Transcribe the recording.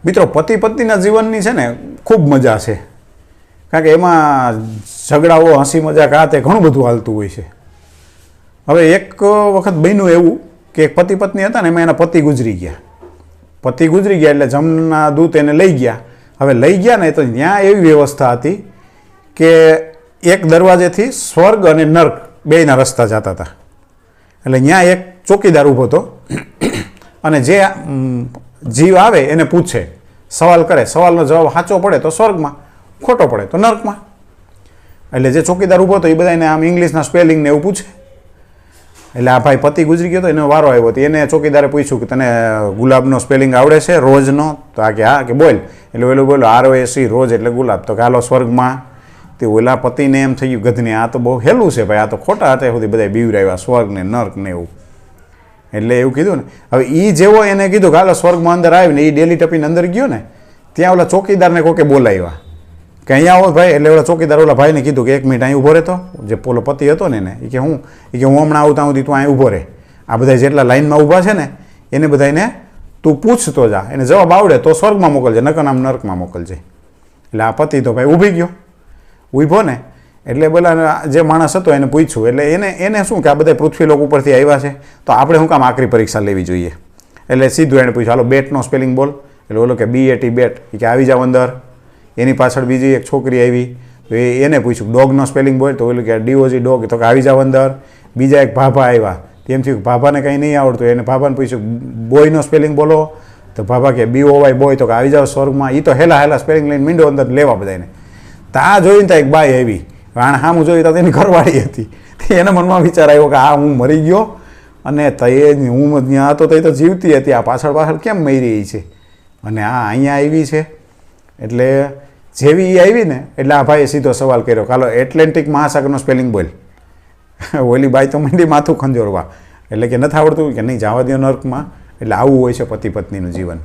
મિત્રો, પતિ પત્નીના જીવનની છે ને ખૂબ મજા છે, કારણ કે એમાં ઝઘડાઓ, હસી મજાક, આ તે ઘણું બધું હાલતું હોય છે. હવે એક વખત બન્યું એવું કે એક પતિ પત્ની હતા ને, એમાં એના પતિ ગુજરી ગયા. પતિ ગુજરી ગયા એટલે જમના દૂત એને લઈ ગયા. હવે લઈ ગયા ને તો ત્યાં એવી વ્યવસ્થા હતી કે એક દરવાજેથી સ્વર્ગ અને નર્ક બેયના રસ્તા જતા હતા. એટલે ત્યાં એક ચોકીદાર ઊભો હતો અને જે જીવ આવે એને પૂછે, સવાલ કરે, સવાલનો જવાબ સાચો પડે તો સ્વર્ગમાં, ખોટો પડે તો નર્કમાં. એટલે જે ચોકીદાર ઊભો હતો એ બધાને આમ ઇંગ્લિશના સ્પેલિંગ ને એવું પૂછે. એટલે આ ભાઈ પતિ ગુજરી ગયો હતો, એનો વારો આવ્યો હતો. એને ચોકીદારે પૂછ્યું કે તને ગુલાબનો સ્પેલિંગ આવડે છે, રોજનો? તો આ કે હા, કે બોલ. એટલે ઓલો બોલો ROSE, રોજ એટલે ગુલાબ. તો કે હાલો સ્વર્ગમાં. તે ઓલા પતિને એમ થઈ ગયું ગધને, આ તો બહુ હેલું છે ભાઈ, આ તો ખોટા હતા સુધી બધા બીવરાવ્યા, સ્વર્ગ ને નર્ક ને એવું. એટલે એવું કીધું ને. હવે એ જેવો એને કીધું કે હાલો સ્વર્ગમાં અંદર આવીને એ ડેલી ટપીને અંદર ગયો ને, ત્યાં ઓલા ચોકીદારને કોકે બોલાવ્યા કે અહીંયા આવો ભાઈ. એટલે ઓલા ચોકીદાર ઓલા ભાઈને કીધું કે 1 મિનિટ અહીં ઊભો રહેતો, જે પોલો પતિ હતો ને એને. એ કે હું હમણાં આવું ત્યાં સુધી તું અહીં ઊભો રહે. આ બધા જેટલા લાઈનમાં ઊભા છે ને એને બધાને તું પૂછતો જા, એને જવાબ આવડે તો સ્વર્ગમાં મોકલજે, નકર આમ નર્કમાં મોકલજે. એટલે આ પતિ તો ભાઈ ઊભી ગયો, ઊભો ને એટલે બોલા જે માણસ હતો એને પૂછ્યું. એટલે એને શું કે આ બધા પૃથ્વીલોક ઉપરથી આવ્યા છે તો આપણે શું કામ આકરી પરીક્ષા લેવી જોઈએ. એટલે સીધું એને પૂછ્યું, હાલો બેટનો સ્પેલિંગ બોલ. એટલે ઓલો કે BAT, બેટ. એ કે આવી જાવ અંદર. એની પાછળ બીજી એક છોકરી આવી તો એને પૂછ્યું ડોગનો સ્પેલિંગ બોલ. તો ઓલું કે DOG, ડોગ. તો કે આવી જાવ અંદર. બીજા એક ભાભા આવ્યા, તેમ થયું ભાભાને કંઈ નહીં આવડતું, એને ભાભાને પૂછ્યું બોયનો સ્પેલિંગ બોલો. તો ભાભા કે BOY, બોય. તો કે આવી જાવ સ્વર્ગમાં. એ તો હેલા સ્પેલિંગ લઈને મીંડો અંદર લેવા બધાને. તો આ જોઈને ત્યાં એક બાઈ આવી, આણે સામું જોઈ તો એની ઘરવાળી હતી. એને મનમાં વિચાર આવ્યો કે આ હું મરી ગયો અને હું ત્યાં હતો તો એ તો જીવતી હતી, આ પાછળ કેમ મરી છે અને આ અહીંયા આવી છે. એટલે જેવી એ આવી ને એટલે આ ભાઈએ સીધો સવાલ કર્યો, ચાલો એટલાન્ટિક મહાસાગરનો સ્પેલિંગ બોલ. ઓલી બાઈ તો મંડી માથું ખંજોરવા. એટલે કે નથી આવડતું? કે નહીં, જવા દો નર્કમાં. એટલે આવું હોય છે પતિ પત્નીનું જીવન.